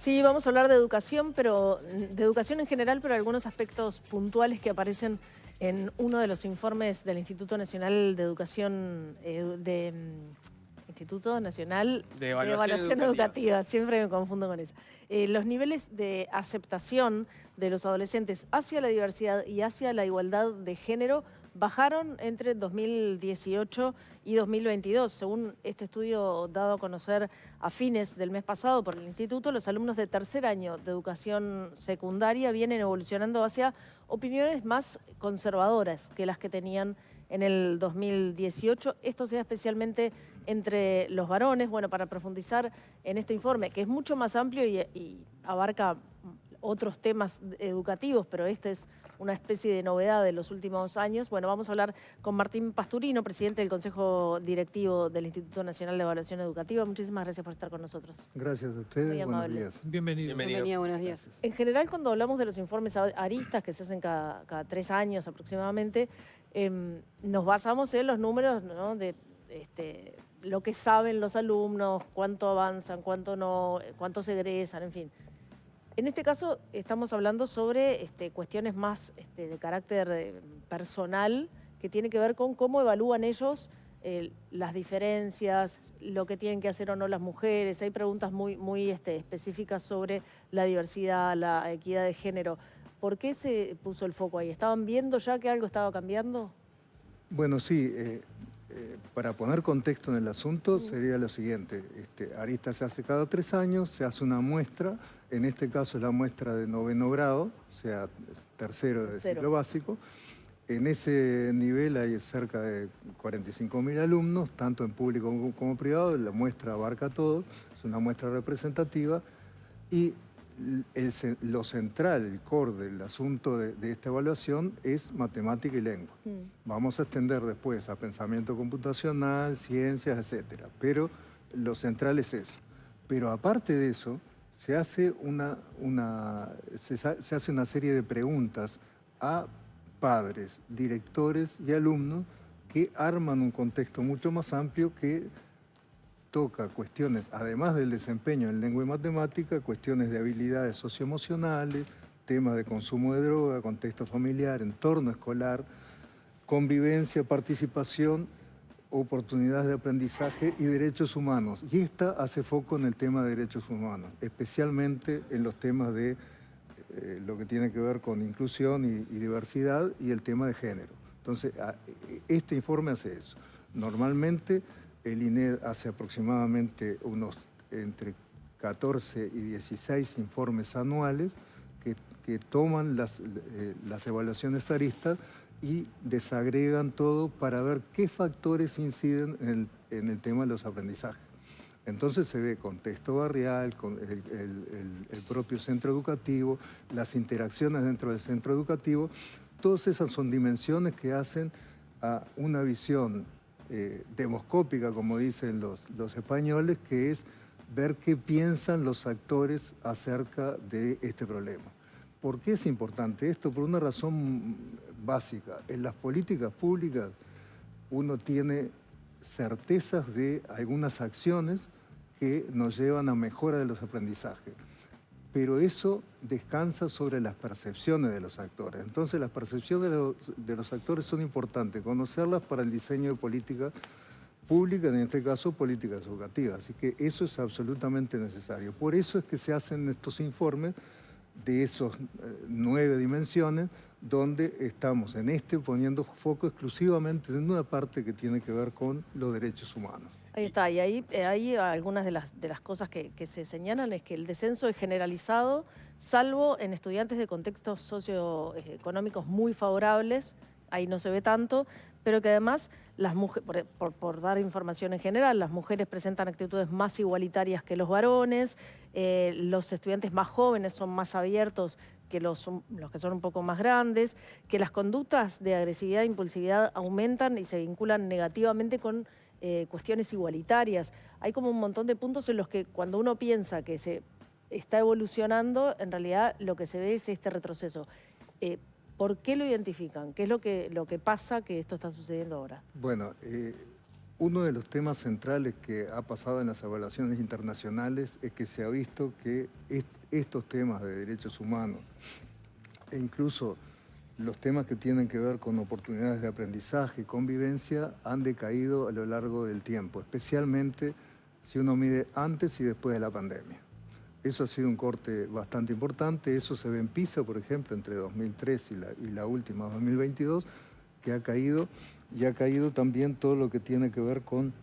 Sí, vamos a hablar de educación, pero de educación en general, pero algunos aspectos puntuales que aparecen en uno de los informes del Instituto Nacional de Educación, Instituto Nacional De de evaluación Evaluación educativa. Educativa, siempre me confundo con eso. Los niveles de aceptación de los adolescentes hacia la diversidad y hacia la igualdad de género bajaron entre 2018 y 2022. Según este estudio dado a conocer a fines del mes pasado por el Instituto, los alumnos de tercer año de educación secundaria vienen evolucionando hacia opiniones más conservadoras que las que tenían en el 2018. Esto se da especialmente entre los varones. Bueno, para profundizar en este informe, que es mucho más amplio y abarca otros temas educativos, pero esta es una especie de novedad de los últimos años. Bueno, vamos a hablar con Martín Pasturino, presidente del Consejo Directivo del Instituto Nacional de Evaluación Educativa. Muchísimas gracias por estar con nosotros. Gracias a ustedes, Muy buenos amable. días. Bienvenido. Bienvenida, buenos días. En general, cuando hablamos de los informes aristas que se hacen cada 3 años aproximadamente, nos basamos en los números, ¿no?, de lo que saben los alumnos, cuánto avanzan, cuánto no, cuánto se egresan, en fin. En este caso estamos hablando sobre cuestiones más de carácter personal, que tiene que ver con cómo evalúan ellos las diferencias, lo que tienen que hacer o no las mujeres. Hay preguntas muy específicas sobre la diversidad, la equidad de género. ¿Por qué se puso el foco ahí? ¿Estaban viendo ya que algo estaba cambiando? Bueno, sí, para poner contexto en el asunto sería lo siguiente. Arista se hace cada 3 años, se hace una muestra, en este caso es la muestra de 9º grado, o sea, tercero de ciclo básico. En ese nivel hay cerca de 45.000 alumnos, tanto en público como privado. La muestra abarca todo, es una muestra representativa y lo central, el core del asunto de esta evaluación es matemática y lengua. Vamos a extender después a pensamiento computacional, ciencias, etcétera, pero lo central es eso. Pero aparte de eso, se hace una serie de preguntas a padres, directores y alumnos que arman un contexto mucho más amplio que toca cuestiones, además del desempeño en lengua y matemática, cuestiones de habilidades socioemocionales, temas de consumo de droga, contexto familiar, entorno escolar, convivencia, participación, oportunidades de aprendizaje y derechos humanos. Y esta hace foco en el tema de derechos humanos, especialmente en los temas de lo que tiene que ver con inclusión y diversidad y el tema de género. Entonces, este informe hace eso. Normalmente, el INED hace aproximadamente unos entre 14 y 16 informes anuales que toman las evaluaciones aristas y desagregan todo para ver qué factores inciden en el tema de los aprendizajes. Entonces se ve contexto barrial, con el propio centro educativo, las interacciones dentro del centro educativo. Todas esas son dimensiones que hacen a una visión demoscópica, como dicen los españoles, que es ver qué piensan los actores acerca de este problema. ¿Por qué es importante esto? Por una razón básica. En las políticas públicas uno tiene certezas de algunas acciones que nos llevan a mejora de los aprendizajes. Pero eso descansa sobre las percepciones de los actores. Entonces las percepciones de los actores son importantes, conocerlas para el diseño de políticas públicas, en este caso políticas educativas. Así que eso es absolutamente necesario. Por eso es que se hacen estos informes de esos 9 dimensiones, donde estamos poniendo foco exclusivamente en una parte que tiene que ver con los derechos humanos. Ahí está, y ahí algunas de las cosas que se señalan es que el descenso es generalizado, salvo en estudiantes de contextos socioeconómicos muy favorables, ahí no se ve tanto, pero que además, las mujeres, por dar información en general, las mujeres presentan actitudes más igualitarias que los varones, los estudiantes más jóvenes son más abiertos que los que son un poco más grandes, que las conductas de agresividad e impulsividad aumentan y se vinculan negativamente con cuestiones igualitarias. Hay como un montón de puntos en los que cuando uno piensa que se está evolucionando, en realidad lo que se ve es este retroceso. ¿Por qué lo identifican? ¿Qué es lo que pasa que esto está sucediendo ahora? Bueno, Uno de los temas centrales que ha pasado en las evaluaciones internacionales es que se ha visto que estos temas de derechos humanos e incluso los temas que tienen que ver con oportunidades de aprendizaje y convivencia han decaído a lo largo del tiempo, especialmente si uno mide antes y después de la pandemia. Eso ha sido un corte bastante importante, eso se ve en PISA, por ejemplo, entre 2003 y la última, 2022, que ha caído, y ha caído también todo lo que tiene que ver con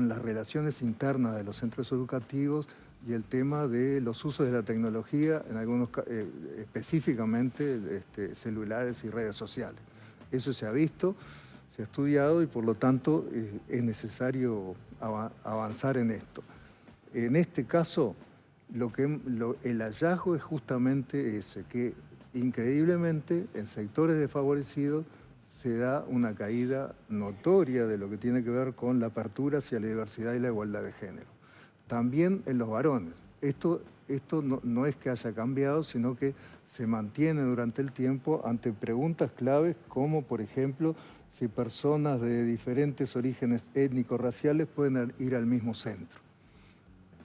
las relaciones internas de los centros educativos y el tema de los usos de la tecnología, en algunos específicamente celulares y redes sociales. Eso se ha visto, se ha estudiado y por lo tanto es necesario avanzar en esto. En este caso, el hallazgo es justamente ese, que increíblemente en sectores desfavorecidos se da una caída notoria de lo que tiene que ver con la apertura hacia la diversidad y la igualdad de género. También en los varones. Esto no es que haya cambiado, sino que se mantiene durante el tiempo ante preguntas claves como, por ejemplo, si personas de diferentes orígenes étnicos, raciales pueden ir al mismo centro.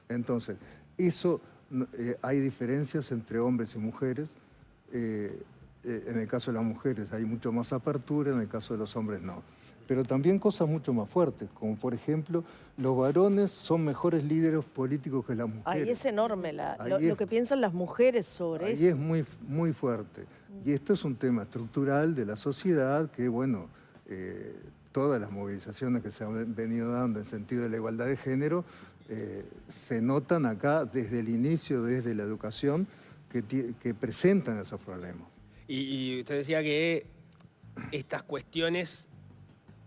Entonces, hay diferencias entre hombres y mujeres. En el caso de las mujeres hay mucho más apertura, en el caso de los hombres no. Pero también cosas mucho más fuertes, como por ejemplo, los varones son mejores líderes políticos que las mujeres. Ahí es enorme lo que piensan las mujeres sobre eso. Ahí es muy fuerte. Y esto es un tema estructural de la sociedad que, bueno, todas las movilizaciones que se han venido dando en sentido de la igualdad de género se notan acá desde el inicio, desde la educación, que presentan esos problemas. Y usted decía que estas cuestiones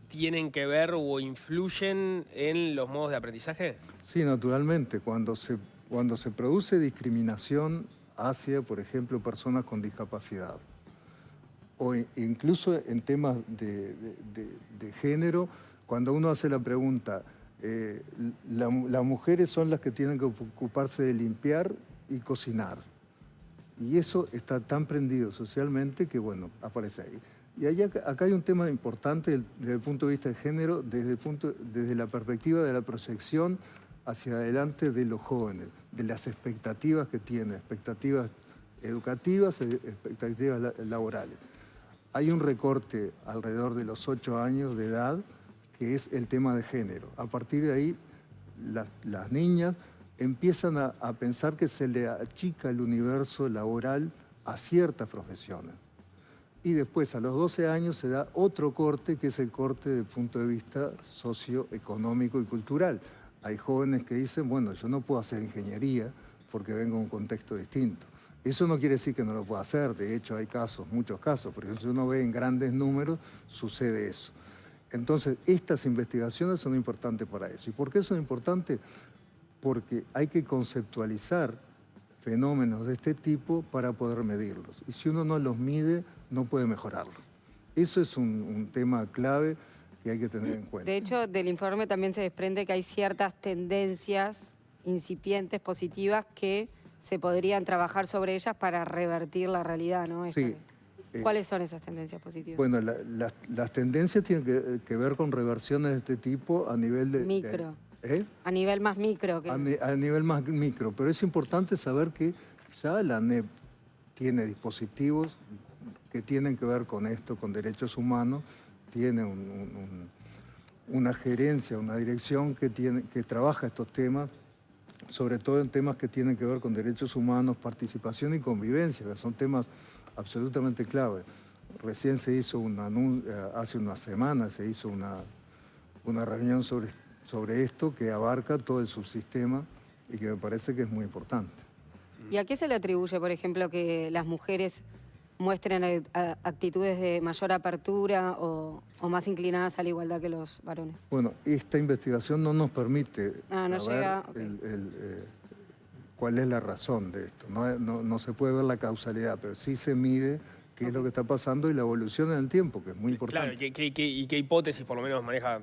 tienen que ver o influyen en los modos de aprendizaje. Sí, naturalmente. Cuando se produce discriminación hacia, por ejemplo, personas con discapacidad, o incluso en temas de género, cuando uno hace la pregunta, las mujeres son las que tienen que ocuparse de limpiar y cocinar. Y eso está tan prendido socialmente que, bueno, aparece ahí. Y acá hay un tema importante desde el punto de vista de género, desde la perspectiva de la proyección hacia adelante de los jóvenes, de las expectativas que tienen, expectativas educativas, expectativas laborales. Hay un recorte alrededor de los 8 años de edad, que es el tema de género. A partir de ahí, las niñas empiezan a pensar que se le achica el universo laboral a ciertas profesiones. Y después, a los 12 años, se da otro corte, que es el corte desde el punto de vista socioeconómico y cultural. Hay jóvenes que dicen, bueno, yo no puedo hacer ingeniería porque vengo de un contexto distinto. Eso no quiere decir que no lo pueda hacer, de hecho hay casos, muchos casos, porque si uno ve en grandes números, sucede eso. Entonces, estas investigaciones son importantes para eso. ¿Y por qué son importantes? Porque hay que conceptualizar fenómenos de este tipo para poder medirlos. Y si uno no los mide, no puede mejorarlos. Eso es un tema clave que hay que tener en cuenta. De hecho, del informe también se desprende que hay ciertas tendencias incipientes, positivas, que se podrían trabajar sobre ellas para revertir la realidad, ¿no? Sí. ¿Cuáles son esas tendencias positivas? Bueno, las tendencias tienen que ver con reversiones de este tipo a nivel de... Micro. A nivel más micro. A nivel más micro, pero es importante saber que ya la ANEP tiene dispositivos que tienen que ver con esto, con derechos humanos, tiene una gerencia, una dirección que trabaja estos temas, sobre todo en temas que tienen que ver con derechos humanos, participación y convivencia, que son temas absolutamente clave. Recién se hizo hace unas semanas se hizo una reunión sobre esto que abarca todo el subsistema y que me parece que es muy importante. ¿Y a qué se le atribuye, por ejemplo, que las mujeres muestren actitudes de mayor apertura o más inclinadas a la igualdad que los varones? Bueno, esta investigación no nos permite saber cuál es la razón de esto. No se puede ver la causalidad, pero sí se mide qué es lo que está pasando y la evolución en el tiempo, que es muy importante. Claro, ¿y qué hipótesis por lo menos maneja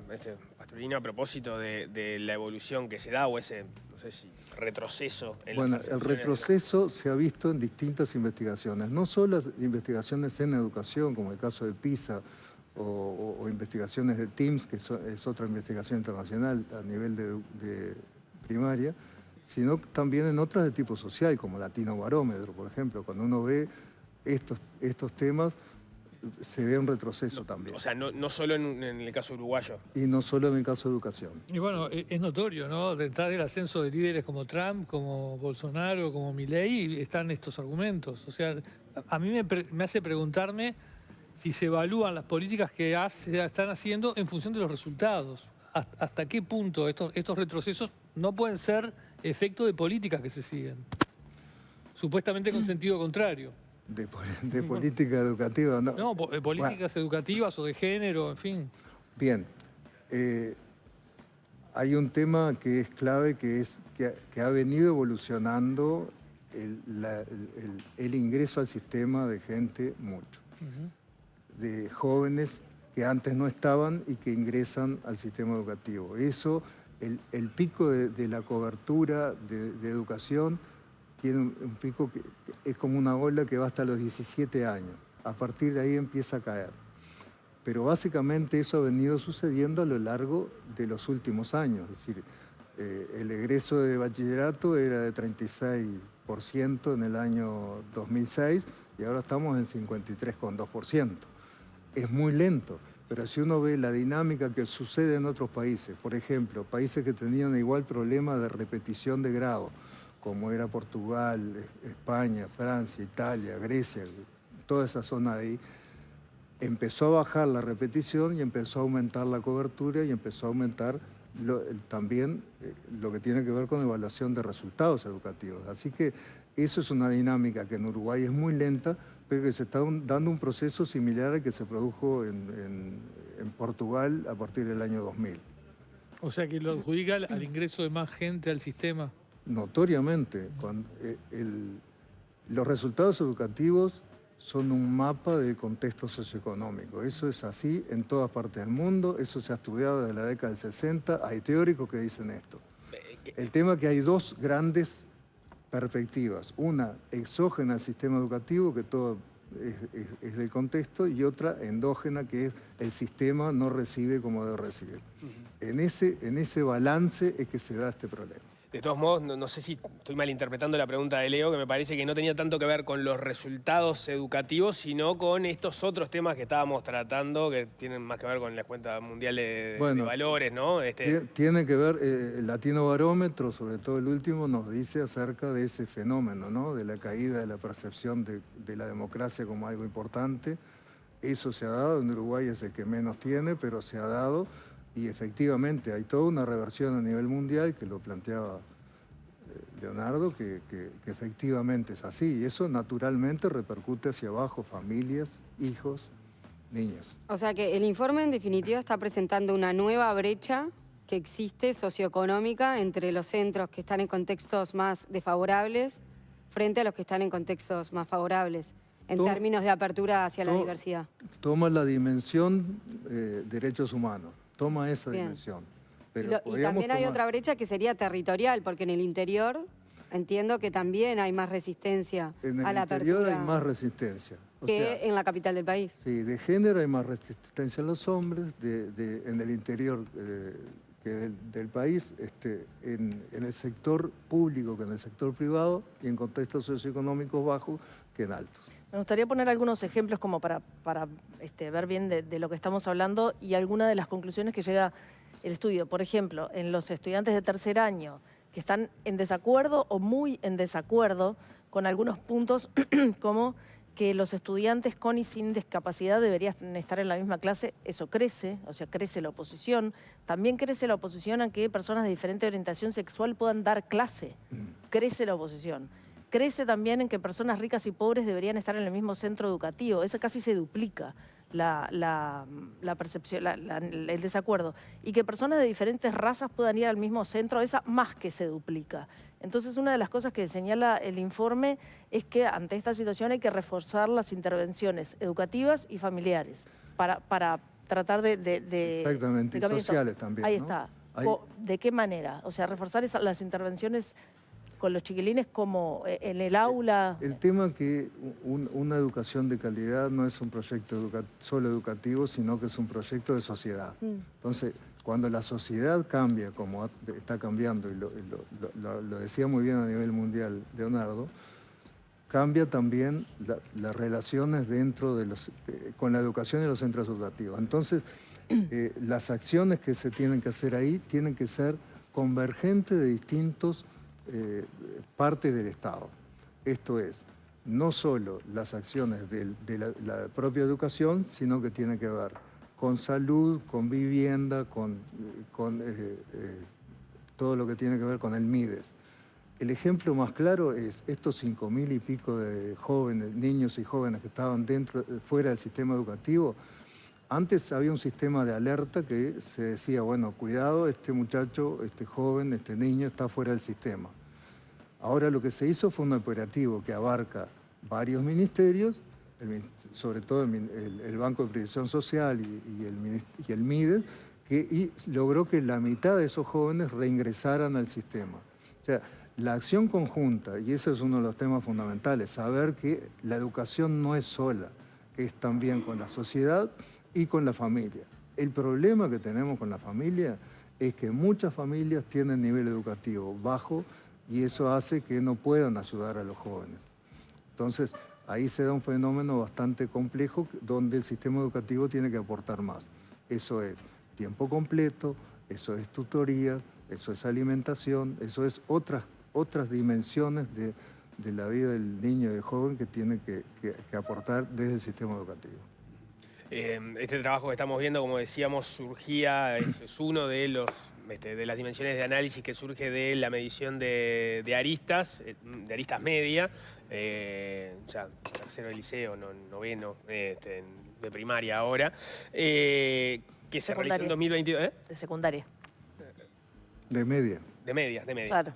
Pastorino a propósito de la evolución que se da o ese, no sé si, retroceso en Bueno, las el percepciones? retroceso se ha visto en distintas investigaciones, no solo las investigaciones en educación, como el caso de PISA o investigaciones de TIMSS, que es otra investigación internacional a nivel de primaria, sino también en otras de tipo social, como Latino Barómetro, por ejemplo. Cuando uno ve estos temas, se ve un retroceso también. O sea, no solo en el caso uruguayo. Y no solo en el caso de educación. Y bueno, es notorio, ¿no? Detrás del ascenso de líderes como Trump, como Bolsonaro, como Milei, están estos argumentos. O sea, a mí me hace preguntarme si se evalúan las políticas que se están haciendo en función de los resultados. ¿Hasta qué punto estos retrocesos no pueden ser efecto de políticas que se siguen? Supuestamente con sentido contrario. De política educativa, ¿no? No, políticas educativas o de género, en fin. Bien. Hay un tema que es clave, que ha venido evolucionando el ingreso al sistema de gente mucho. De jóvenes que antes no estaban y que ingresan al sistema educativo. Eso, el pico de la cobertura de educación tiene un pico que es como una ola que va hasta los 17 años. A partir de ahí empieza a caer. Pero básicamente eso ha venido sucediendo a lo largo de los últimos años. Es decir, el egreso de bachillerato era de 36% en el año 2006 y ahora estamos en 53,2%. Es muy lento, pero si uno ve la dinámica que sucede en otros países, por ejemplo, países que tenían igual problema de repetición de grado, como era Portugal, España, Francia, Italia, Grecia, toda esa zona de ahí, empezó a bajar la repetición y empezó a aumentar la cobertura y empezó a aumentar también lo que tiene que ver con evaluación de resultados educativos. Así que eso es una dinámica que en Uruguay es muy lenta, pero que se está dando un proceso similar al que se produjo en Portugal a partir del año 2000. O sea, que lo adjudica al ingreso de más gente al sistema. Notoriamente, los resultados educativos son un mapa del contexto socioeconómico. Eso es así en todas partes del mundo, eso se ha estudiado desde la década del 60, hay teóricos que dicen esto. El tema es que hay dos grandes perspectivas, una exógena al sistema educativo, que todo es del contexto, y otra endógena, que es el sistema no recibe como debe recibir. En ese balance es que se da este problema. De todos modos, no sé si estoy malinterpretando la pregunta de Leo, que me parece que no tenía tanto que ver con los resultados educativos, sino con estos otros temas que estábamos tratando, que tienen más que ver con la cuenta mundial de valores, ¿no? Tiene que ver, el Latino Barómetro, sobre todo el último, nos dice acerca de ese fenómeno, ¿no? De la caída de la percepción de la democracia como algo importante. Eso se ha dado, en Uruguay es el que menos tiene, pero se ha dado. Y efectivamente hay toda una reversión a nivel mundial, que lo planteaba Leonardo, que efectivamente es así. Y eso naturalmente repercute hacia abajo, familias, hijos, niños. O sea que el informe en definitiva está presentando una nueva brecha que existe socioeconómica entre los centros que están en contextos más desfavorables frente a los que están en contextos más favorables, en términos de apertura hacia la diversidad. Toma la dimensión derechos humanos. Toma esa dimensión. Pero y también hay otra brecha que sería territorial, porque en el interior entiendo que también hay más resistencia a la apertura. En el interior hay más resistencia. Que en la capital del país. Sí, de género hay más resistencia en los hombres, en el interior que del país, en el sector público que en el sector privado, y en contextos socioeconómicos bajos que en altos. Me gustaría poner algunos ejemplos como para ver bien de lo que estamos hablando y algunas de las conclusiones que llega el estudio. Por ejemplo, en los estudiantes de tercer año que están en desacuerdo o muy en desacuerdo con algunos puntos como que los estudiantes con y sin discapacidad deberían estar en la misma clase, eso crece, o sea, crece la oposición. También crece la oposición a que personas de diferente orientación sexual puedan dar clase. Crece la oposición. Crece también en que personas ricas y pobres deberían estar en el mismo centro educativo. Eso casi se duplica la percepción, el desacuerdo. Y que personas de diferentes razas puedan ir al mismo centro, esa más que se duplica. Entonces, una de las cosas que señala el informe es que ante esta situación hay que reforzar las intervenciones educativas y familiares para tratar de Exactamente, y sociales también. Ahí está. ¿De qué manera? O sea, reforzar las intervenciones con los chiquilines como en el aula? El tema que una educación de calidad no es un proyecto solo educativo, sino que es un proyecto de sociedad. Entonces, cuando la sociedad cambia, como está cambiando, y lo decía muy bien a nivel mundial Leonardo, cambia también las relaciones dentro de con la educación y los centros educativos. Entonces, las acciones que se tienen que hacer ahí tienen que ser convergentes de distintos partes del Estado. Esto es, no solo las acciones de la propia educación, sino que tiene que ver con salud, con vivienda, con todo lo que tiene que ver con el MIDES. El ejemplo más claro es estos 5.000 y pico de jóvenes, niños y jóvenes que estaban fuera del sistema educativo. Antes había un sistema de alerta que se decía, bueno, cuidado, este muchacho, este joven, este niño está fuera del sistema. Ahora lo que se hizo fue un operativo que abarca varios ministerios, sobre todo el Banco de Previsión Social y el MIDES, y logró que la mitad de esos jóvenes reingresaran al sistema. O sea, la acción conjunta, y ese es uno de los temas fundamentales, saber que la educación no es sola, es también con la sociedad y con la familia. El problema que tenemos con la familia es que muchas familias tienen nivel educativo bajo y eso hace que no puedan ayudar a los jóvenes. Entonces, ahí se da un fenómeno bastante complejo donde el sistema educativo tiene que aportar más. Eso es tiempo completo, eso es tutoría, eso es alimentación, eso es otras dimensiones de la vida del niño y del joven que tiene que aportar desde el sistema educativo. Este trabajo que estamos viendo, como decíamos, surgía, es uno de las dimensiones de análisis que surge de la medición de aristas media, ya tercero de liceo, noveno de primaria ahora, que se realizó en 2022. De secundaria. De media. De media.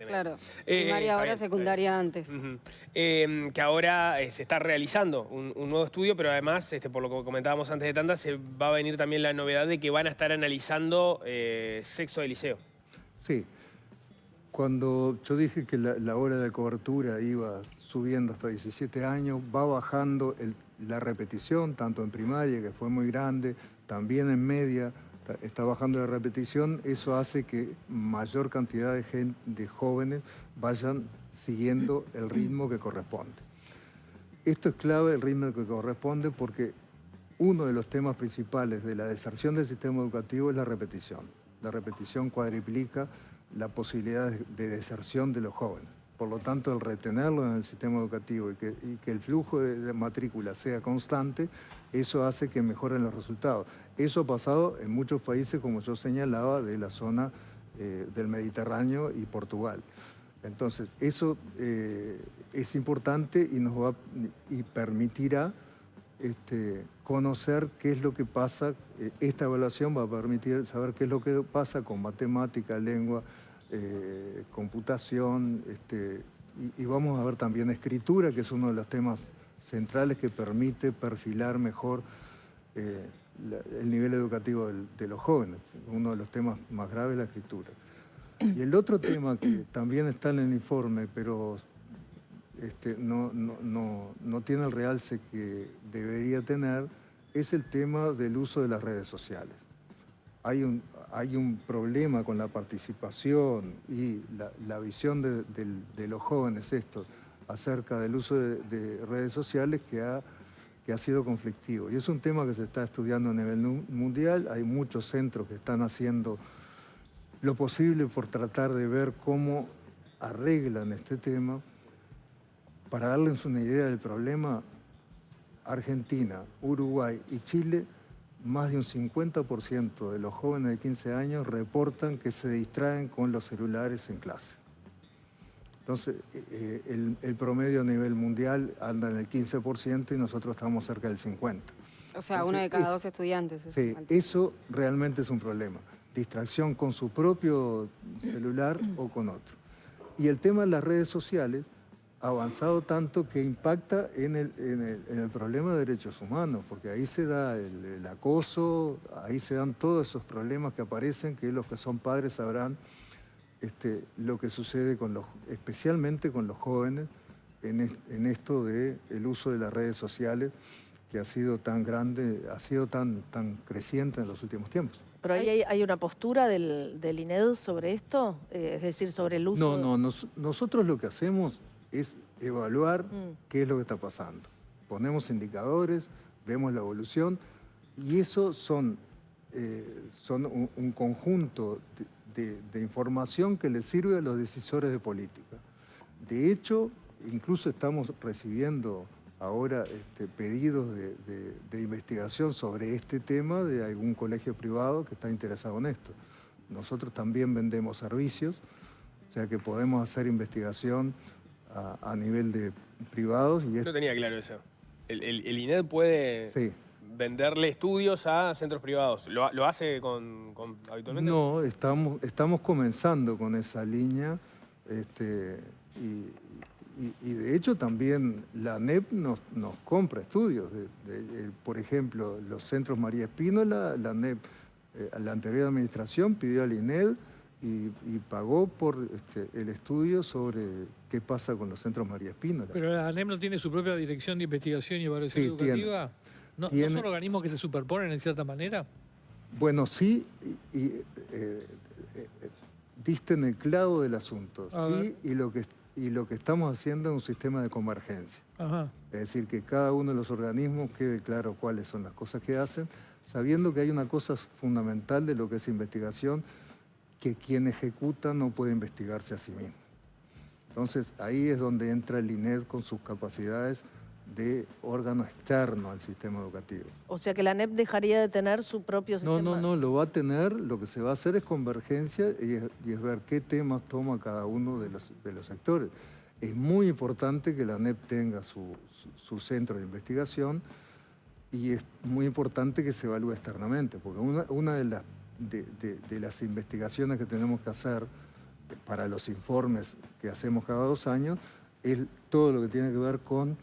Claro. Primaria ahora, secundaria antes. Que ahora se está realizando un nuevo estudio, pero además, por lo que comentábamos antes de tanda, se va a venir también la novedad de que van a estar analizando sexo de liceo. Sí. Cuando yo dije que la hora de cobertura iba subiendo hasta 17 años, va bajando la repetición, tanto en primaria, que fue muy grande, también en media, está bajando la repetición. Eso hace que mayor cantidad de jóvenes vayan siguiendo el ritmo que corresponde. Esto es clave, el ritmo que corresponde, porque uno de los temas principales de la deserción del sistema educativo es la repetición. La repetición cuadriplica la posibilidad de deserción de los jóvenes. Por lo tanto, el retenerlo en el sistema educativo y que el flujo de matrícula sea constante, eso hace que mejoren los resultados. Eso ha pasado en muchos países, como yo señalaba, de la zona del Mediterráneo y Portugal. Entonces, eso es importante y permitirá conocer qué es lo que pasa. Esta evaluación va a permitir saber qué es lo que pasa con matemática, lengua, computación, y vamos a ver también escritura, que es uno de los temas centrales que permite perfilar mejor el nivel educativo de los jóvenes. Uno de los temas más graves es la escritura. Y el otro tema que también está en el informe, pero no tiene el realce que debería tener, es el tema del uso de las redes sociales. Hay un problema con la participación y la visión de los jóvenes acerca del uso de redes sociales que ha sido conflictivo. Y es un tema que se está estudiando a nivel mundial. Hay muchos centros que están haciendo lo posible por tratar de ver cómo arreglan este tema. Para darles una idea del problema, Argentina, Uruguay y Chile, más de un 50% de los jóvenes de 15 años reportan que se distraen con los celulares en clase. Entonces, el promedio a nivel mundial anda en el 15% y nosotros estamos cerca del 50%. O sea, uno de cada dos estudiantes. Sí, eso realmente es un problema. Distracción con su propio celular o con otro. Y el tema de las redes sociales ha avanzado tanto que impacta en el problema de derechos humanos, porque ahí se da el acoso, ahí se dan todos esos problemas que aparecen, que los que son padres sabrán. lo que sucede especialmente con los jóvenes en esto del uso de las redes sociales, que ha sido tan grande, ha sido tan creciente en los últimos tiempos. ¿Pero ahí hay una postura del INED sobre esto? Es decir, sobre el uso... No, nosotros lo que hacemos es evaluar qué es lo que está pasando. Ponemos indicadores, vemos la evolución, y eso son un conjunto de información que le sirve a los decisores de política. De hecho, incluso estamos recibiendo ahora pedidos de investigación sobre este tema de algún colegio privado que está interesado en esto. Nosotros también vendemos servicios, o sea que podemos hacer investigación a nivel de privados. Y no tenía claro eso. El INED puede venderle estudios a centros privados. ¿Lo hace habitualmente? No, estamos comenzando con esa línea. Y de hecho también la ANEP nos compra estudios. Por ejemplo, los centros María Espínola, la ANEP, la anterior administración pidió al INED y pagó por el estudio sobre qué pasa con los centros María Espínola. ¿Pero la ANEP no tiene su propia dirección de investigación y evaluación educativa? ¿No son organismos que se superponen en cierta manera? Bueno, sí, diste en el clavo del asunto. Sí, y lo que estamos haciendo es un sistema de convergencia. Ajá. Es decir, que cada uno de los organismos quede claro cuáles son las cosas que hacen, sabiendo que hay una cosa fundamental de lo que es investigación, que quien ejecuta no puede investigarse a sí mismo. Entonces, ahí es donde entra el INED con sus capacidades de órgano externo al sistema educativo. O sea que la ANEP dejaría de tener su propio sistema. No, lo va a tener. Lo que se va a hacer es convergencia y es ver qué temas toma cada uno de los sectores. Es muy importante que la ANEP tenga su centro de investigación y es muy importante que se evalúe externamente, porque una de las investigaciones que tenemos que hacer para los informes que hacemos cada 2 años es todo lo que tiene que ver con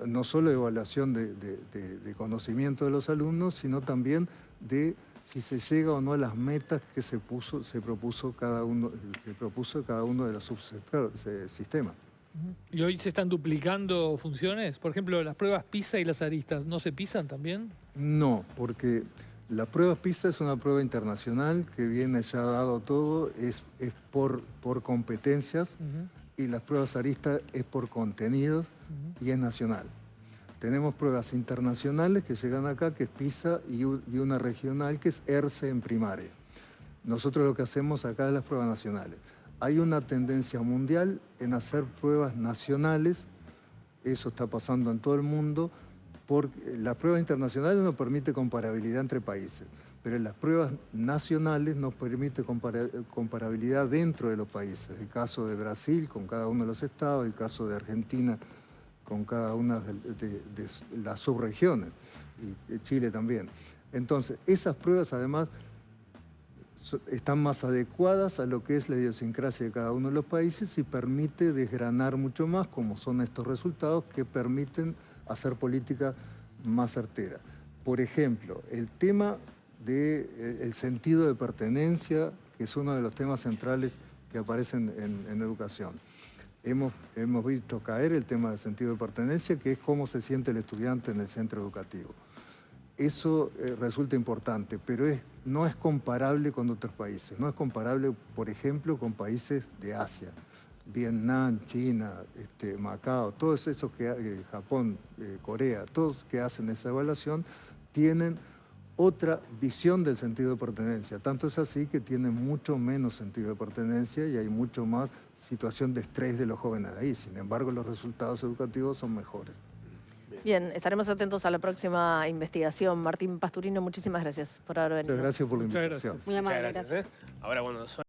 no solo evaluación de conocimiento de los alumnos, sino también de si se llega o no a las metas que se propuso cada uno de los subsistemas. ¿Y hoy se están duplicando funciones? Por ejemplo, las pruebas PISA y las aristas, ¿no se pisan también? No, porque la prueba PISA es una prueba internacional que viene ya dado todo, es por competencias, y las pruebas aristas es por contenidos y es nacional. Tenemos pruebas internacionales que llegan acá, que es PISA, y una regional que es ERCE en primaria. Nosotros lo que hacemos acá es las pruebas nacionales. Hay una tendencia mundial en hacer pruebas nacionales, eso está pasando en todo el mundo, porque las pruebas internacionales nos permiten comparabilidad entre países, pero las pruebas nacionales nos permiten comparabilidad dentro de los países. El caso de Brasil con cada uno de los estados, el caso de Argentina con cada una de las subregiones, y Chile también. Entonces, esas pruebas además están más adecuadas a lo que es la idiosincrasia de cada uno de los países y permite desgranar mucho más, como son estos resultados que permiten hacer política más certera. Por ejemplo, el tema del sentido de pertenencia, que es uno de los temas centrales que aparecen en educación. Hemos visto caer el tema del sentido de pertenencia, que es cómo se siente el estudiante en el centro educativo. Eso resulta importante, pero no es comparable con otros países. No es comparable, por ejemplo, con países de Asia. Vietnam, China, Macao, todos esos Japón, Corea, todos que hacen esa evaluación, tienen otra visión del sentido de pertenencia. Tanto es así que tienen mucho menos sentido de pertenencia y hay mucho más situación de estrés de los jóvenes ahí. Sin embargo, los resultados educativos son mejores. Bien, estaremos atentos a la próxima investigación. Martín Pasturino, muchísimas gracias por haber venido. Muchas gracias por la invitación. Gracias. Muy amable, Muchas gracias. Ahora, bueno,